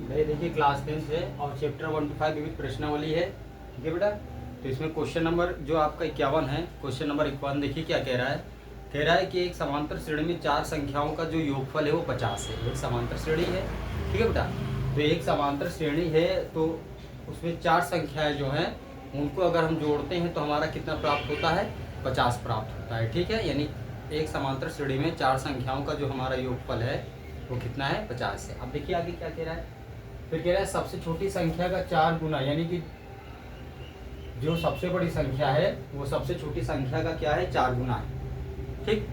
भाई देखिए क्लास 10 है और चैप्टर 1 to 5 विविध प्रश्नावली है। ठीक है बेटा, तो इसमें क्वेश्चन नंबर जो आपका 51 है, क्वेश्चन नंबर 51 देखिए क्या कह रहा है। कह रहा है कि एक समांतर श्रेणी में चार संख्याओं का जो योगफल है वो 50 है। एक समांतर श्रेणी है, ठीक है बेटा। तो एक समांतर श्रेणी है तो उसमें चार संख्याएं जो हैं उनको अगर हम जोड़ते हैं तो हमारा कितना प्राप्त होता है, 50 प्राप्त होता है। ठीक है, यानी एक समांतर श्रेणी में चार संख्याओं का जो हमारा योगफल है वो कितना है, 50 है। अब देखिए आगे क्या कह रहा है। फिर कह रहा है सबसे छोटी संख्या का 4 गुना, यानी कि जो सबसे बड़ी संख्या है वो सबसे छोटी संख्या का क्या है, 4 गुना है। ठीक,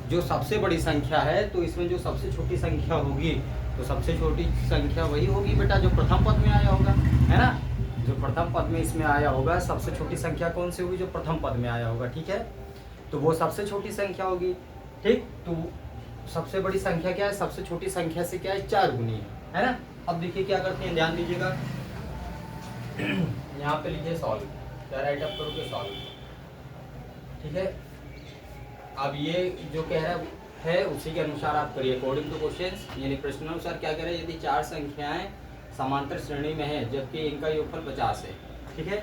जो सबसे बड़ी संख्या है तो इसमें जो सबसे छोटी संख्या होगी तो सबसे छोटी संख्या वही होगी बेटा जो प्रथम पद में आया होगा, है ना। जो प्रथम पद में इसमें आया होगा, सबसे छोटी संख्या कौन सी होगी, जो प्रथम पद में आया होगा। ठीक है, तो वो सबसे छोटी संख्या होगी। ठीक, तो सबसे बड़ी संख्या क्या है, सबसे छोटी संख्या से क्या है, 4 गुनी है ना। अब देखिए क्या करते हैं, ध्यान दीजिएगा। यहाँ पे लीजिए सॉल्व, क्या राइट अप करोगे सॉल्व। ठीक है, अब ये जो कह रहा है उसी के अनुसार आप करिए अकॉर्डिंग टू क्वेश्चंस। यानी प्रश्नानुसार क्या कह रहे हैं, यदि चार संख्याएं समांतर श्रेणी में है जबकि इनका योगफल 50 है। ठीक है,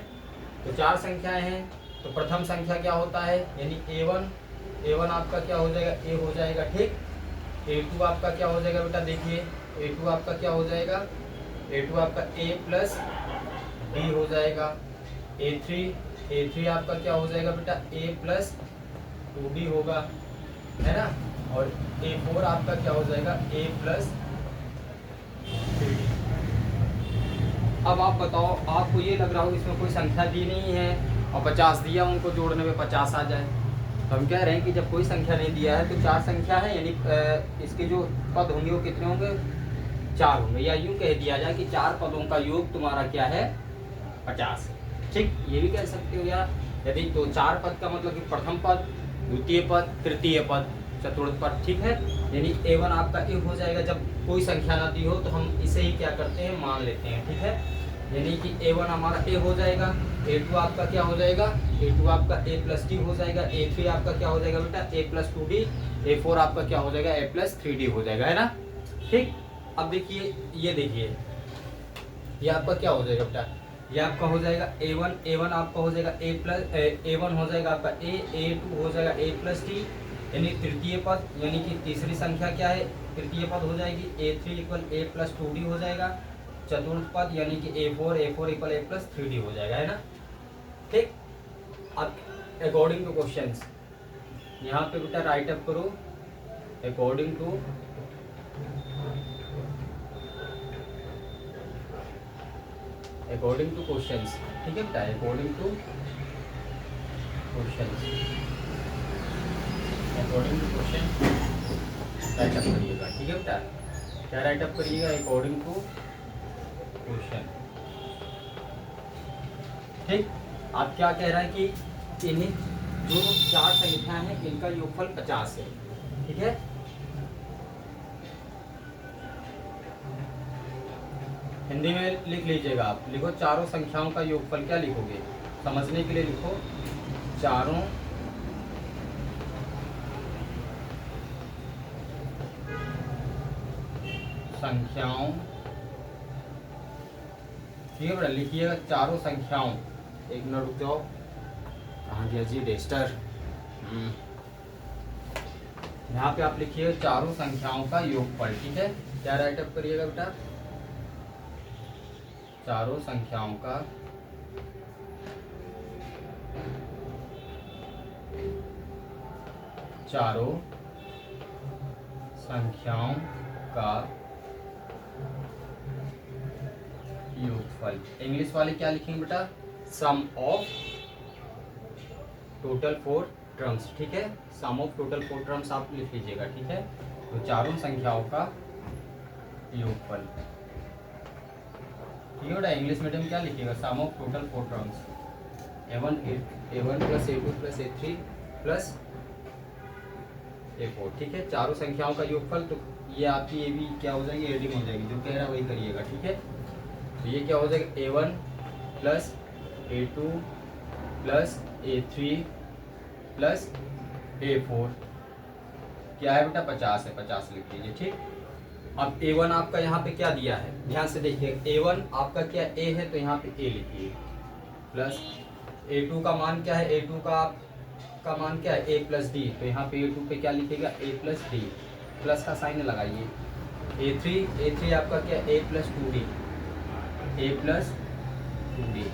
तो चार संख्याएं हैं तो प्रथम संख्या क्या होता है, यानी A1 आपका क्या हो जाएगा, A हो जाएगा। ठीक, A2 आपका क्या हो जाएगा बेटा, देखिए A2 आपका क्या हो जाएगा, A2 आपका A प्लस B हो जाएगा। A3 आपका क्या हो जाएगा बेटा, A प्लस 2B होगा, है ना। और A4 आपका क्या हो जाएगा, A प्लस 3D। अब आप बताओ, आपको ये लग रहा हो इसमें कोई संख्या दी नहीं है और 50 दिया, उनको जोड़ने में 50 आ जाए। तो हम कह रहे हैं कि जब कोई संख्या नहीं दिया है तो चार संख्या है, यानी इसके जो पद होंगे वो कितने होंगे, 4 होंगे। या यूं कह दिया जाए कि चार पदों का योग तुम्हारा क्या है, 50 है। ठीक, ये भी कह सकते हो यार। यदि तो चार पद का मतलब कि प्रथम पद, द्वितीय पद, तृतीय पद, चतुर्थ पद। ठीक है, यानी A1 आपका A हो जाएगा। जब कोई संख्या ना दी हो तो हम इसे ही क्या करते हैं, मान लेते हैं। ठीक है, यानी कि A1 हमारा A हो जाएगा, A2 आपका क्या हो जाएगा, A2 आपका A प्लस D हो जाएगा, A3 आपका क्या हो जाएगा बेटा, A प्लस 2D, A4 आपका क्या हो जाएगा, A प्लस 3D हो जाएगा, है ना। ठीक, अब देखिए ये देखिए ये आपका क्या हो जाएगा बेटा, ये आपका हो जाएगा A1 आपका हो जाएगा A1 हो जाएगा आपका A2 हो जाएगा A प्लस D, यानी तृतीय पद, यानी कि तीसरी संख्या क्या है, तृतीय पद हो जाएगी A3 equal A plus 2D हो जाएगा। चतुर्थ पद यानी कि A4 equal A plus 3D हो जाएगा, है ना। ठीक, अब अकॉर्डिंग टू क्वेश्चंस यहाँ पे बेटा राइट अप करो अकॉर्डिंग टू क्वेश्चंस। ठीक है बेटा, according to question write up करिएगा। ठीक है बेटा, क्या राइट अप करिएगा, अकॉर्डिंग टू क्वेश्चन। ठीक, आप क्या कह रहा है कि इन्हें जो चार संख्याएं हैं इनका योगफल 50 है। ठीक है, हिंदी में लिख लीजिएगा आप, लिखो चारों संख्याओं का योगफल। क्या लिखोगे, समझने के लिए लिखो चारों संख्याओं। ठीक है बेटा, लिखिएगा चारों संख्याओं। एक मिनट रुक जाओ, कहाँ गया जी डेस्टर। यहाँ पे आप लिखिए चारों संख्याओं का योगफल। ठीक है, क्या राइट अप करिएगा बेटा, चारों संख्याओं का योगफल। इंग्लिश वाले क्या लिखेंगे बेटा, सम ऑफ टोटल 4 टर्म्स। ठीक है, सम ऑफ टोटल 4 टर्म्स आप लिख लीजिएगा। ठीक है, तो चारों संख्याओं का योगफल। ठीक है बेटा, इंग्लिश मीडियम क्या लिखिएगा, sum of total 4 terms, A1 plus A2 plus A3 plus A4। ठीक है, चारों संख्याओं का योगफल। तो ये आपकी ये भी क्या हो जाएगी, एडिंग हो जाएगी, जो कह रहा है वही करिएगा। ठीक है, तो ये क्या हो जाएगा, A1 plus A2 plus A3 plus A4 क्या है बेटा, 50 है, 50 लिख लीजिए। ठीक, अब A1 आपका यहाँ पे क्या दिया है, ध्यान से देखिए, A1 आपका क्या A है, तो यहाँ पे A लिखिए, प्लस A2 का मान क्या है, A2 का मान क्या है, A प्लस डी, तो यहाँ पे A2 पे क्या लिखेगा, A प्लस डी, प्लस का साइन लगाइए। A3 आपका क्या है, A plus 2D, A plus 2D,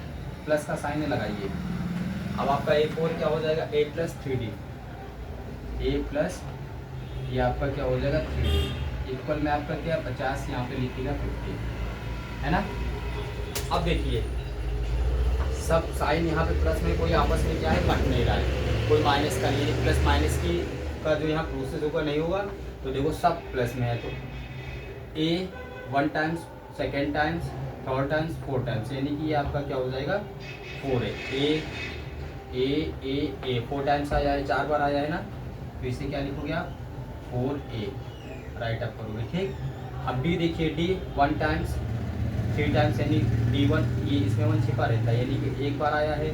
plus का साइन लगाइए। अब आपका A4 क्या हो जाएगा, A plus 3D, A plus ये आपका क्या हो जाएगा 3D, इक्वल में आपका क्या 50, यहाँ पे लिखिएगा 50, है ना। अब देखिए सब साइन यहाँ पे प्लस में कोई आपस में क्या है कट नहीं रहा है, कोई माइनस का नहीं है, प्लस माइनस की का जो यहाँ प्रोसेस होगा नहीं होगा, तो देखो सब प्लस में है, तो A 1 times, second times, third times, 4 times, यानी कि ये आपका क्या हो जाएगा 4 है, A 4 टाइम्स आया है, 4 बार आया है ना, तो इसे क्या लिखोगे आप 4A, राइट अप करोगे, ठीक। अब D देखिए, D 1 टाइम्स, 3 टाइम्स, यानी D1, ये इसमें 1 छिपा रहता है, यानी कि एक बार आया है,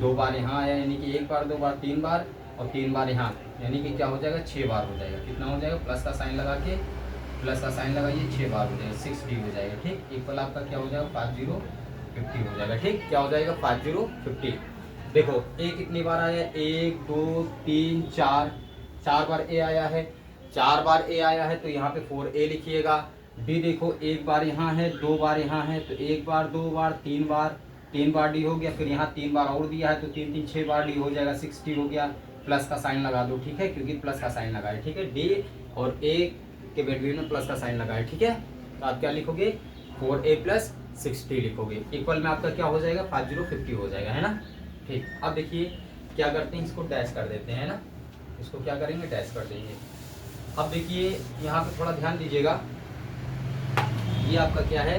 2 बार यहाँ आया, यानी कि एक बार, 2 बार, 3 बार, और 3 बार यहाँ, यानी कि क्या हो जाएगा 6 बार हो जाएगा। कितना हो जाएगा, प्लस का साइन लगा के, प्लस का साइन लगाइए, 6 बार हो जाएगा, 6D हो जाएगा, ठीक। इक्वल आपका क्या हो जाएगा 5050 हो जाएगा, ठीक। क्या हो जाएगा 5050। देखो A कितनी बार आया है, 1 2 3 4, 4 बार A आया है, 4 बार A आया है, तो यहाँ पे 4A लिखिएगा। D देखो एक बार यहाँ है, 2 बार यहाँ है, तो 1 बार, 2 बार, 3 बार, 3 बार D हो गया, फिर यहाँ 3 बार और दिया है, तो 3 3 6 बार D हो जाएगा, 6D हो गया, प्लस का साइन लगा दो, ठीक है, क्योंकि प्लस का साइन लगा है, ठीक है। D और A के बिटवीन में प्लस का साइन लगा है, ठीक है। तो आप क्या लिखोगे 4A प्लस 6D लिखोगे, इक्वल में आपका क्या हो जाएगा 5050 हो जाएगा, है ना, ठीक। अब देखिए क्या करते हैं, इसको डैश कर देते हैं ना, इसको क्या करेंगे डैश कर देंगे। अब देखिए यहाँ पे थोड़ा ध्यान दीजिएगा, ये आपका क्या है,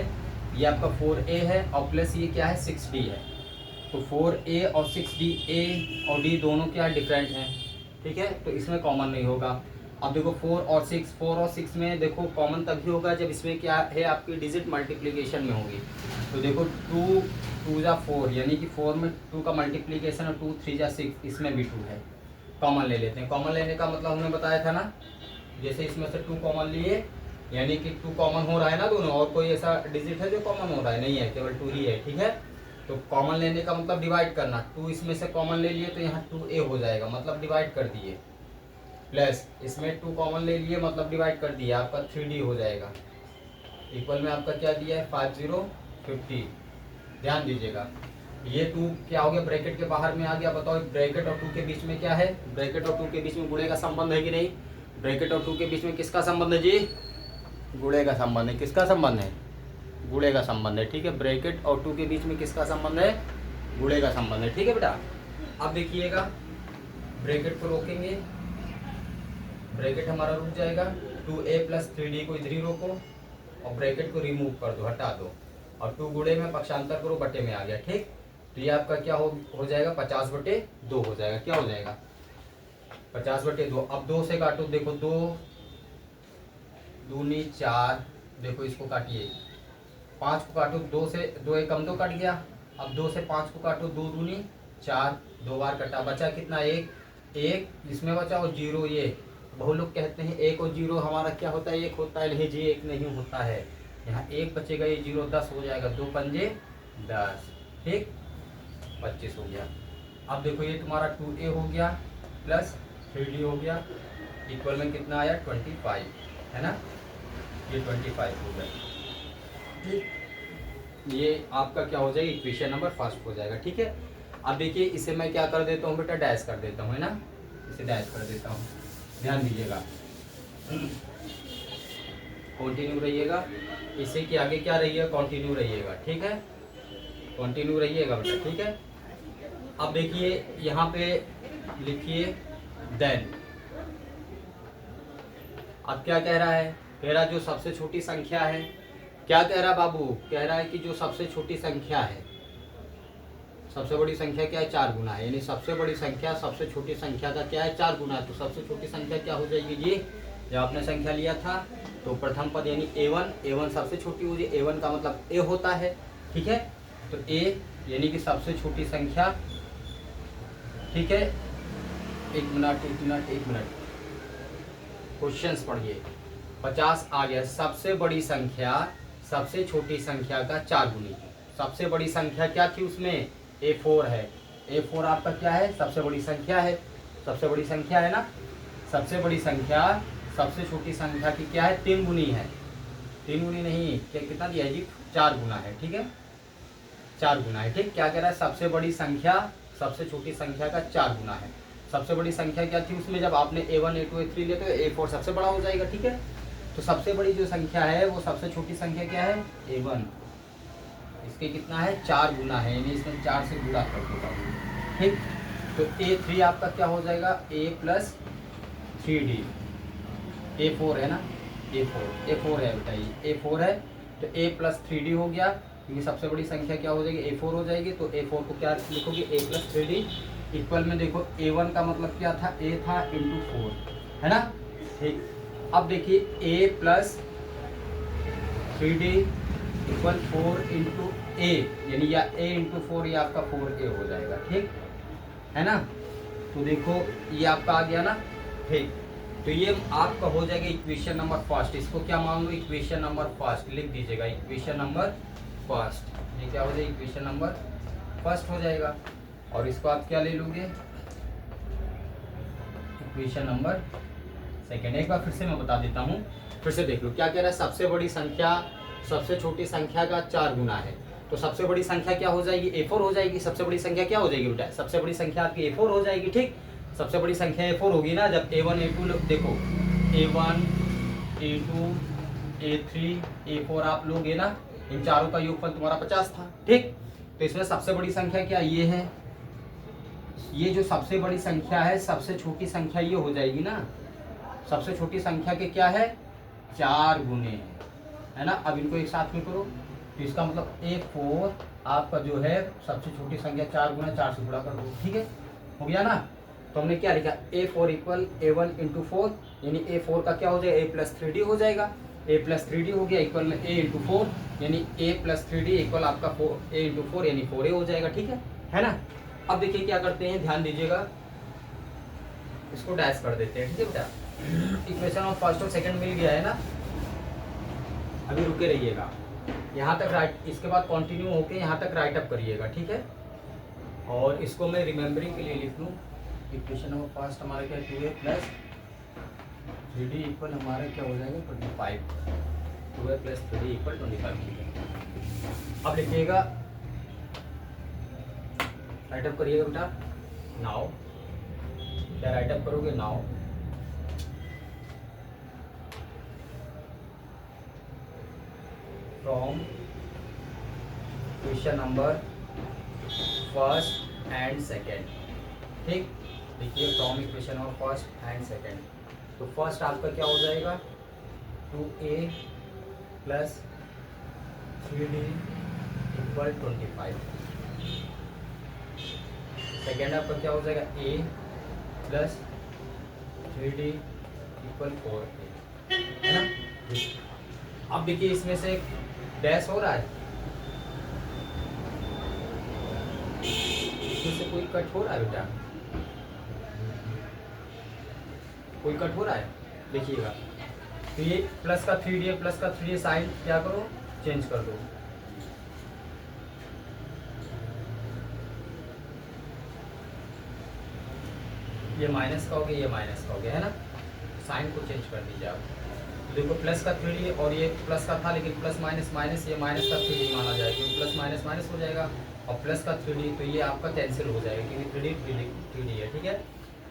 ये आपका 4A है और प्लस ये क्या है 6D है, तो 4A और 6D, A और D दोनों क्या डिफरेंट हैं, ठीक है, तो इसमें कॉमन नहीं होगा। अब देखो 4 और 6 में देखो कॉमन तभी होगा जब इसमें क्या है आपकी डिजिट मल्टीप्लिकेशन में होगी, तो देखो 2 जा 4, यानी कि 4 में 2 का मल्टीप्लिकेशन और 2 3 जा 6, इसमें भी 2 है, कॉमन ले लेते हैं। कॉमन लेने का मतलब हमने बताया था ना, जैसे इसमें से 2 कॉमन लिए, यानी कि 2 कॉमन हो रहा है ना दोनों, और कोई ऐसा डिजिट है जो कॉमन हो रहा है, नहीं है, केवल 2 ही है, ठीक है। तो कॉमन लेने का मतलब डिवाइड करना, 2 इसमें से कॉमन ले लिए तो यहाँ 2A हो जाएगा, मतलब डिवाइड कर दिए, प्लस इसमें 2 कॉमन ले लिए मतलब डिवाइड कर दिया, आपका 3D हो जाएगा, इक्वल में आपका क्या दिया है 5050। ध्यान दीजिएगा, ये 2 क्या हो गया ब्रैकेट के बाहर में आ गया, बताओ ब्रैकेट और 2 के बीच में क्या है, ब्रैकेट और 2 के बीच में गुणे का संबंध है कि नहीं, ब्रैकेट और 2 के बीच में किसका संबंध है जी, गुणे का संबंध है, किसका संबंध है, गुणे का संबंध है, ठीक है। ब्रैकेट और 2 के बीच में किसका संबंध है, गुणे का संबंध है, ठीक है बेटा। अब देखिएगा ब्रैकेट को रोकेंगे, ब्रैकेट हमारा रुक जाएगा, 2A प्लस 3D को इधर ही रोको और ब्रैकेट को रिमूव कर दो, हटा दो, और 2 गुणे में पक्षांतर करो, बटे में आ गया, ठीक। तो ये आपका क्या हो जाएगा 50/2 हो जाएगा, क्या हो जाएगा 50/2। अब 2 से काटो, देखो 2 दूनी 4, देखो इसको काटिए, 5 को काटो, 2 से 2 एक कम 2 कट गया, अब 2 से 5 को काटो, 2 दूनी 4, 2 बार कटा, बचा कितना 1 इसमें बचा, और 0 ये, बहुत लोग कहते हैं 1 और 0 हमारा क्या होता है 1 होता है, नहीं जी 1 नहीं होता है, यहाँ 1 बचेगा, ये 0 10 हो जाएगा, 2 पंजे 10, ठीक, 25 हो गया। अब देखो ये तुम्हारा 2A हो गया प्लस 3D हो गया, इक्वल में कितना आया 25, है ना, ये 25 हो गया, ठीक। ये आपका क्या हो जाएगा इक्वेशन नंबर फर्स्ट हो जाएगा, ठीक है। अब देखिए इसे मैं क्या कर देता हूँ बेटा, डैश कर देता हूँ, है ना, इसे डैश कर देता हूँ, ध्यान दीजिएगा, कंटिन्यू रहिएगा, इसे के आगे क्या रहिएगा कंटिन्यू रहिएगा, ठीक है, कंटिन्यू रहिएगा बेटा, ठीक है। अब देखिए यहाँ पे लिखिए देन, अब क्या कह रहा है, कह रहा जो सबसे छोटी संख्या है, क्या कह रहा बाबू, कह रहा है कि जो सबसे छोटी संख्या है, सबसे बड़ी संख्या क्या है 4 गुना है, यानी सबसे बड़ी संख्या सबसे छोटी संख्या का क्या है 4 गुना है, तो सबसे छोटी संख्या क्या हो जाएगी जी, जब आपने संख्या लिया था तो प्रथम पद यानी A1 सबसे छोटी हो जाए, A1 का मतलब A होता है, ठीक है, तो A यानी कि सबसे छोटी संख्या, ठीक है। एक मिनट क्वेश्चंस पढ़िए, 50 आ गया। सबसे बड़ी संख्या सबसे छोटी संख्या का 4 गुनी है। सबसे बड़ी संख्या क्या थी उसमें, A4 है। A4 आपका क्या है, सबसे बड़ी संख्या है। सबसे बड़ी संख्या है ना। सबसे बड़ी संख्या सबसे छोटी संख्या की क्या है, 3 गुनी है। 3 गुनी नहीं, क्या कितना दिया है जी, 4 गुना है। ठीक है, 4 गुना है। ठीक, क्या कह रहा है, सबसे बड़ी संख्या सबसे छोटी संख्या का 4 गुना है। सबसे बड़ी संख्या क्या थी उसमें, जब आपने A1 A2 A3 लिए तो A4 सबसे बड़ा हो जाएगा। ठीक है, तो सबसे बड़ी जो संख्या है वो सबसे छोटी संख्या क्या है, A1। इसके कितना है, 4 गुना है, यानी इसमें 4 से गुणा कर देता हूँ। ठीक, तो A3 आपका क्या हो जाएगा, A प्लस 3D। A4 है ना, A4 है बेटा, ये A4 है, तो A प्लस 3D हो गया, क्योंकि सबसे बड़ी संख्या क्या हो जाएगी, A4 हो जाएगी। तो A4 को क्या लिखोगे, A प्लस 3D इक्वल में देखो A1 का मतलब क्या था, A था इंटू 4, है ना। ठीक, अब देखिए A plus 3D equal 4 into A, यानी या A इंटू 4 या आपका 4A हो जाएगा। ठीक है ना, तो देखो ये आपका आ गया ना। ठीक, तो ये आपका हो जाएगा इक्वेशन नंबर फर्स्ट। इसको क्या मान लो, इक्वेशन नंबर फर्स्ट लिख दीजिएगा, इक्वेशन नंबर फर्स्ट। ये क्या हो जाएगा, इक्वेशन नंबर फर्स्ट हो जाएगा। और इसको आप क्या ले लोगे, इक्वेशन नंबर सेकेंड। एक बार फिर से मैं बता देता हूँ, फिर से देख लो क्या कह रहा है, सबसे बड़ी संख्या सबसे छोटी संख्या का 4 गुना है। तो सबसे बड़ी संख्या क्या हो जाएगी, A4 हो जाएगी। सबसे बड़ी संख्या क्या हो जाएगी बेटा, सबसे बड़ी संख्या आपकी A4 हो जाएगी। ठीक, सबसे बड़ी संख्या A4 होगी ना, जब A1 A2 देखो A1 A2 A3 A4 आप लोगे ना, इन चारों का योगफल तुम्हारा 50 था। ठीक, तो इसमें सबसे बड़ी संख्या क्या ये है, ये जो सबसे बड़ी संख्या है सबसे छोटी संख्या ये हो जाएगी ना। सबसे छोटी संख्या के क्या है, 4 गुने है ना। अब इनको एक साथ में करो, तो इसका मतलब A4 आपका जो है सबसे छोटी संख्या 4 गुना 4 से गुणा कर दो। ठीक है, हो गया ना। तो हमने क्या लिखा, A4 इक्वल A1 इंटू 4, यानी A4 का क्या हो जाएगा, A प्लस 3D हो जाएगा। A प्लस 3D हो गया इक्वल में A इंटू 4, यानी A प्लस 3D इक्वल आपका 4 A इंटू 4 यानी 4A हो जाएगा। ठीक है ना। अब देखिए क्या करते हैं, ध्यान दीजिएगा, इसको डैश कर देते हैं। ठीक है बेटा, इक्वेशन ऑफ फर्स्ट और सेकंड मिल गया है ना। अभी रुके रहिएगा, यहाँ तक राइट, इसके बाद कंटिन्यू होके यहाँ तक राइट अप करिएगा। ठीक है, और इसको मैं रिमेम्बरिंग के लिए लिख लूँ, इक्वेशन नंबर फर्स्ट हमारा क्या है, 2A प्लस 3D इक्वल हमारा क्या हो जाएगा, 25। 2A plus 3D equal 25। अब लिखिएगा, राइट अप करिएगा बेटा। नाउ क्या राइट अप करोगे, now from question number first and second. ठीक, देखिए from equation number first and second. तो फर्स्ट आपका क्या हो जाएगा, 2A plus 3D equal 25। Second आपका क्या हो जाएगा, A plus 3D equal 4A, है ना। अब देखिए इसमें से डैश हो रहा है, इसमें से कोई कट हो रहा है बेटा, कोई कट हो रहा है, देखिएगा। तो ये प्लस का 3D प्लस का 3D साइन क्या करो, चेंज कर दो। ये माइनस का हो गया, ये माइनस का हो गया, है ना। साइन को चेंज कर दीजिए आप। तो देखो प्लस का 3D और ये प्लस का था, लेकिन प्लस माइनस माइनस, ये माइनस का 3D माना जाएगा, क्योंकि प्लस माइनस माइनस हो जाएगा, और प्लस का 3D तो ये आपका कैंसिल हो जाएगा, क्योंकि 3D है। ठीक है,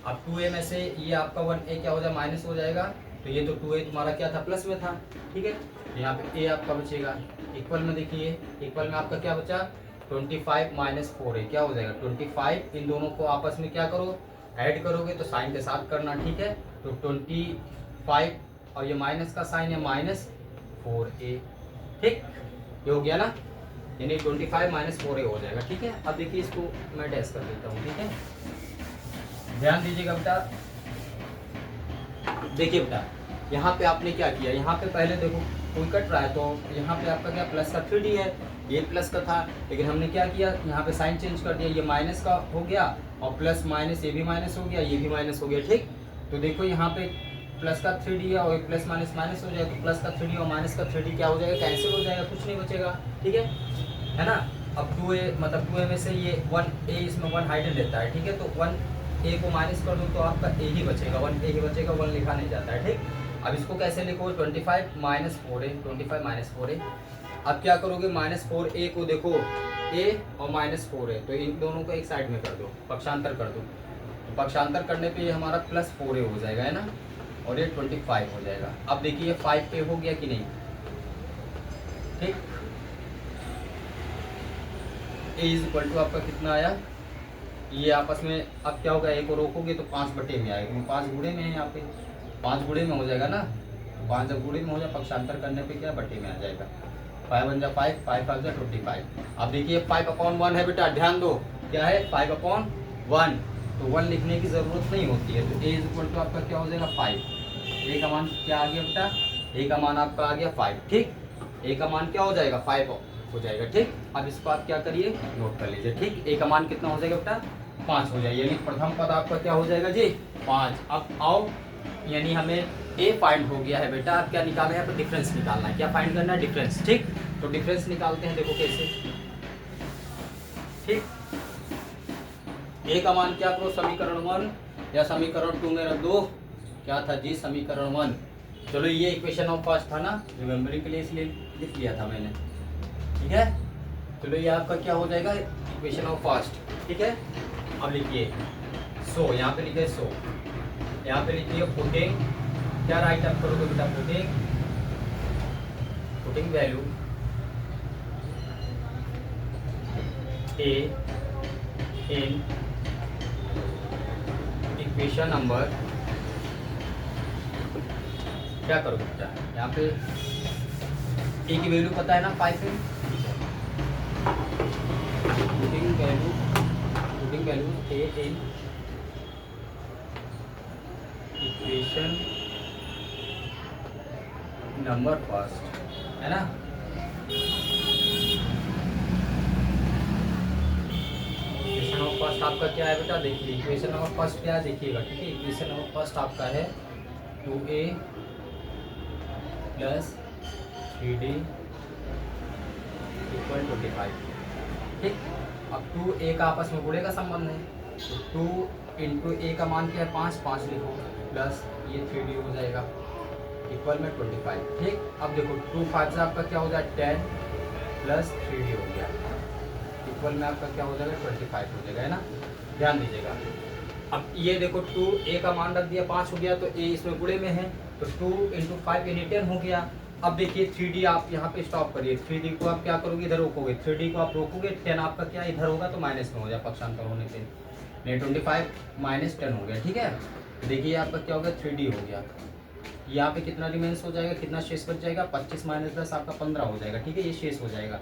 अब 2A में से ये आपका 1A क्या हो जाएगा, माइनस हो जाएगा। तो ये तो 2A तुम्हारा क्या था, प्लस में था। ठीक है, यहाँ पे A आपका बचेगा इक्वल में, देखिए इक्वल में आपका क्या बचा, 25 माइनस 4A क्या हो जाएगा 25। इन दोनों को आपस में क्या करो, ऐड करोगे, तो साइन के साथ करना। ठीक है, तो 25 और ये माइनस का साइन है, माइनस 4A। ठीक, ये हो गया ना, यानी 25 माइनस 4A हो जाएगा। ठीक है, अब देखिए इसको मैं डैश कर देता हूँ। ठीक है, ध्यान दीजिएगा बेटा। देखिए बेटा, यहाँ पे आपने क्या किया, यहाँ पे पहले देखो कोई कट रहा है, तो यहाँ पे आपका क्या प्लस का 3D है, ये प्लस का था, लेकिन हमने क्या किया, यहाँ पे साइन चेंज कर दिया, ये माइनस का हो गया, और प्लस माइनस ये भी माइनस हो गया, ये भी माइनस हो गया। ठीक, तो देखो यहाँ पे प्लस का 3D है और प्लस माइनस माइनस हो जाएगा, तो प्लस का 3D और माइनस का 3D क्या हो जाएगा, कैंसिल हो जाएगा, कुछ नहीं बचेगा। ठीक है ना। अब 2a मतलब 2a में से ये 1a इसमें 1 हाइडन रहता है। ठीक है, तो 1a को माइनस कर दूँ तो आपका a ही बचेगा, 1a ही बचेगा, 1 लिखा नहीं जाता है। ठीक, अब इसको कैसे लिखो, 25 माइनस 4a, 25 माइनस 4a। अब क्या करोगे, माइनस 4a को देखो a और माइनस 4a, तो इन दोनों को एक साइड में कर दो, पक्षांतर कर दो। तो पक्षांतर करने पे ये हमारा प्लस 4a हो जाएगा, है ना, और ये 25 हो जाएगा। अब देखिए ये 5a हो गया कि नहीं। ठीक, a इज इक्वल टू आपका कितना आया, ये आपस में अब क्या होगा, एक को रोकोगे तो 5 बटे में आएगा, क्योंकि 5 गुणे में है, यहाँ पे 5 गुणे में हो जाएगा ना, 5 जब गुणे में हो जाए पक्षांतर करने पे क्या बटे में आ जाएगा, 5 बन जा 5, 5 5 जा 25। अब देखिए 5/1 है बेटा, ध्यान दो क्या है 5/1, तो 1 लिखने की ज़रूरत नहीं होती है। तो a इज इक्वल टू आपका क्या हो जाएगा 5, a का मान क्या आ गया बेटा, a का मान आपका आ गया 5। ठीक, a का मान क्या हो जाएगा 5 हो जाएगा। ठीक, अब इसको आप क्या करिए, नोट कर लीजिए। ठीक, a का मान कितना हो जाएगा बेटा, 5 हो जाएगा, यानी प्रथम पद आपका क्या हो जाएगा जी 5। अब आओ, यानी हमें a फाइंड हो गया है बेटा, अब क्या निकालना है, यहाँ पर डिफरेंस निकालना है, क्या फाइंड करना है, डिफरेंस। ठीक, तो डिफरेंस निकालते हैं, देखो कैसे। ठीक, a का मान क्या करो, समीकरण 1 या समीकरण 2 में रख दो, क्या था जी समीकरण 1। चलो ये इक्वेशन ऑफ फर्स्ट था ना, रिमेम्बरिंग के लिए इसलिए लिख लिया था मैंने। ठीक है, चलो ये आपका क्या हो जाएगा, इक्वेशन ऑफ फर्स्ट। ठीक है, अब लिखिए सो, यहाँ पे लिखे सो, यहाँ पे लिखिए पुटिंग, क्या राइट आप करोगे बेटा, putting value a in equation number, क्या करोगे बेटा, यहाँ पे a की वैल्यू पता है ना 5 है, putting value a in equation number first, है ना। इक्वेशन ऑफ फर्स्ट आपका क्या है बेटा, देखिए इक्वेशन ऑफ फर्स्ट क्या है देखिएगा। ठीक है, इक्वेशन ऑफ फर्स्ट आपका है 2a प्लस 3d इक्वल 25। ठीक, अब 2a का आपस में गुणे का संबंध है, तो 2 इंटू a का मान क्या है 5, 5 लिखो, प्लस ये 3d हो जाएगा इक्वल में 25। ठीक, अब देखो 2 5 से आपका क्या हो जाएगा 10 प्लस 3d हो गया, इक्वल में आपका क्या हो जाएगा 25 हो जाएगा, है ना, ध्यान दीजिएगा। अब ये देखो 2a का मान रख दिया 5 हो गया, तो a इसमें गुणे में है, तो 2 इंटू 5 यानी 10 हो गया। अब देखिए 3d आप यहाँ पे स्टॉप करिए, 3d को आप क्या करोगे, इधर रोकोगे, 3d को आप रोकोगे, 10 आपका क्या इधर होगा तो माइनस में हो जाए पक्षांतर होने पे, नहीं 25 माइनस 10 हो गया। ठीक है, देखिए आपका क्या हो गया 3d हो गया, यहाँ पे कितना रिमेंस हो जाएगा, कितना शेष बच जाएगा, 25 माइनस 10 आपका 15 हो जाएगा। ठीक है, ये शेष हो जाएगा,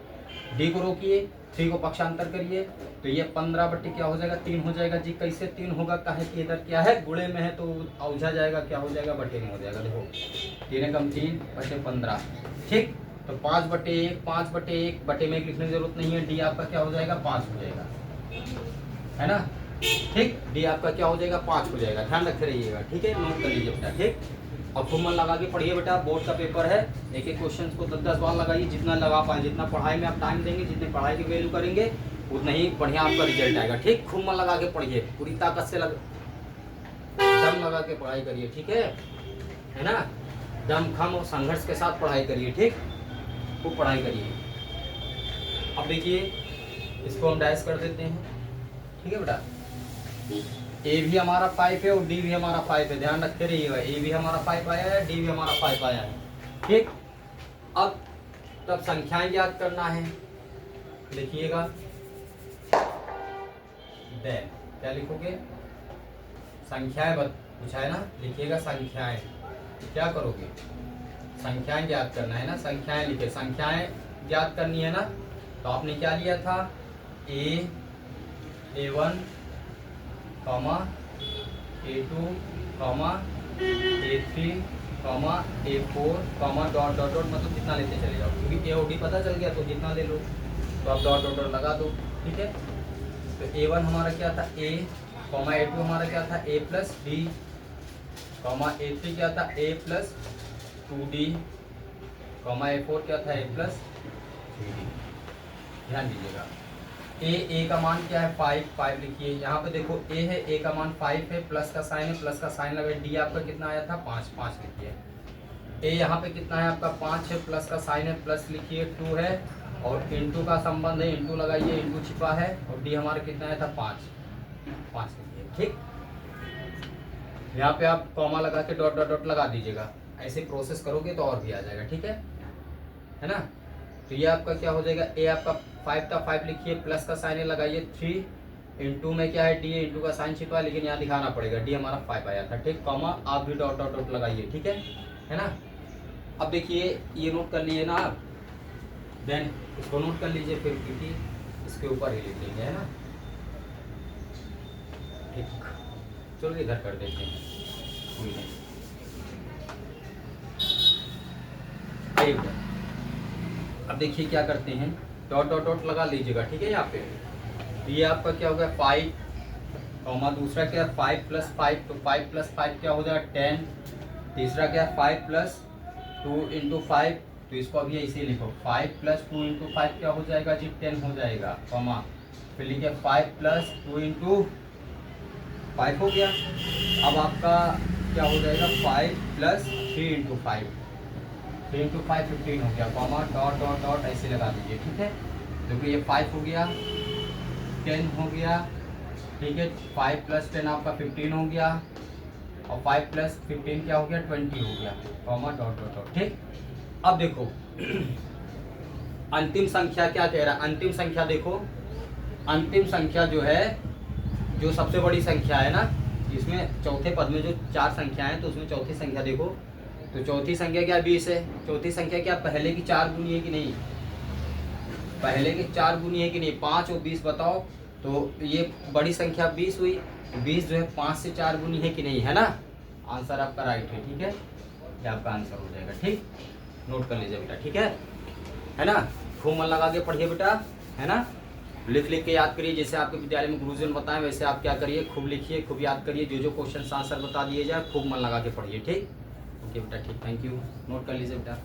d को रोकिए, 3 को पक्षांतर करिए, तो ये 15 बट्टी क्या हो जाएगा 3 हो जाएगा जी। कैसे 3 होगा, काहे कि इधर क्या है गुणे में है तो उलझा जाएगा, क्या हो जाएगा बटे में हो जाएगा। देखो 3 कम 3 बटे 15। ठीक, तो 5 बटे 1, 5 बटे 1 बटे में लिखने की जरूरत नहीं है, d आपका क्या हो जाएगा 5 हो जाएगा, है ना। ठीक, d आपका क्या हो जाएगा 5 हो जाएगा, ध्यान रखे रहिएगा। ठीक है, नोट कर लीजिए बेटा। ठीक, और खूब मन लगा के पढ़िए बेटा, बोर्ड का पेपर है, एक एक क्वेश्चन को 10-10 बार लगाइए, जितना लगा पाए, जितना पढ़ाई में आप टाइम देंगे, जितने पढ़ाई की वैल्यू करेंगे उतना ही बढ़िया आपका रिजल्ट आएगा। ठीक, खूब मन लगा के पढ़िए, पूरी ताकत से दम लगा के पढ़ाई करिए। ठीक है ना, दम खम और संघर्ष के साथ पढ़ाई करिए। ठीक, खूब पढ़ाई करिए। अब देखिए इसको हम डैश कर देते हैं। ठीक है बेटा, a भी हमारा 5 है और d भी हमारा 5 है, ध्यान रखते रहिएगा, a भी हमारा 5 आया है, d भी हमारा 5 आया है। ठीक, अब तब संख्याएं याद करना है, लिखिएगा देन क्या लिखोगे, संख्याएं पूछा है ना, लिखिएगा संख्याएं, क्या करोगे संख्याएं याद करना है ना, संख्याएं लिखे, संख्याएं याद करनी है ना, तो आपने क्या लिया था a1 comma a2 comma a3 comma a4 comma dot dot dot, मतलब कितना लेते चले जाओ, क्योंकि a और d पता चल गया तो जितना ले लो, तो आप डॉट डॉट डॉट लगा दो। ठीक है, तो a1 हमारा क्या था a कॉमा a2 हमारा क्या था a plus d comma A3 क्या था A plus 2D, comma A4 क्या था A प्लस 3D। ध्यान दीजिएगा ए का मान क्या है 5 लिखिए। यहाँ पे देखो ए है, ए का मान 5 है, प्लस का साइन है, प्लस का साइन लगे। डी आपका कितना आया था 5 लिखिए। ए यहाँ पे कितना है आपका 5 है, प्लस का साइन है, प्लस लिखिए 2 है, और इंटू का संबंध है, इंटू लगाइए, इंटू छिपा है, और डी हमारा कितना आया था 5 लिखिए। ठीक, यहाँ पे आप कॉमा लगा के डॉट डॉट डॉट लगा दीजिएगा। ऐसे प्रोसेस करोगे तो और भी आ जाएगा। ठीक है ना। तो ये आपका क्या हो जाएगा, ए आपका 5 था, 5 लिखिए, प्लस का साइन लगाइए 3, इंटू में क्या है डी है, इंटू का साइन छिपा है, लेकिन यहाँ दिखाना पड़ेगा डी हमारा 5 आया था। ठीक, कॉमा आप भी डॉट डॉट डॉट लगाइए। ठीक है ना। अब देखिए ये नोट कर लिए ना आप, देन इसको नोट कर लीजिए फिर, क्योंकि इसके ऊपर ही लिख लेंगे, है ना। ठीक, चलो इधर कर देते हैं। आइए अब देखिए क्या करते हैं, डॉट डॉट डॉट लगा लीजिएगा। ठीक है, यहाँ पे तो ये आपका क्या हो गया 5, कॉमा दूसरा क्या है 5 प्लस 5, तो 5 प्लस 5 क्या हो जाएगा 10। तीसरा क्या है 5 प्लस 2 इंटू 5, तो इसको अभी ऐसे लिखो 5 प्लस 2 इंटू 5 क्या हो जाएगा जी 10 हो जाएगा, कॉमा फिर लिखिए 5 प्लस 2 इंटू 5 हो गया। अब आपका क्या हो जाएगा 5 प्लस 3 इंटू 5, 3 इंटू 5 15 हो गया, कॉमा डॉट डॉट डॉट ऐसे लगा दीजिए। ठीक है, क्योंकि ये 5 हो गया, 10 हो गया। ठीक है, 5 प्लस 10 आपका 15 हो गया, और 5 प्लस 15 क्या हो गया 20 हो गया, कॉमा डॉट डॉट डॉट। ठीक, अब देखो अंतिम संख्या क्या कह रहा है, अंतिम संख्या देखो, अंतिम संख्या जो है, जो सबसे बड़ी संख्या है ना, इसमें चौथे पद में जो 4 संख्या है, तो उसमें चौथी संख्या देखो, तो चौथी संख्या क्या 20 है। चौथी संख्या क्या पहले की 4 गुनी है कि नहीं, पहले की 4 गुनी है कि नहीं, 5 और 20 बताओ। तो ये बड़ी संख्या 20 हुई, 20 जो है 5 से 4 गुनी है कि नहीं, है ना। आंसर आपका राइट है। ठीक है, ये आपका आंसर हो जाएगा। ठीक, नोट कर लीजिए बेटा। ठीक है ना। खूब मन लगा के पढ़िए बेटा, है ना। लिख लिख के याद करिए, जैसे आपके विद्यालय में गुरुजी ने बताएं वैसे आप क्या करिए, खूब लिखिए, खूब याद करिए, जो क्वेश्चन आंसर बता दिए जाए खूब मन लगा के पढ़िए। ठीक, ओके बेटा, ठीक, थैंक यू। नोट कर लीजिए बेटा।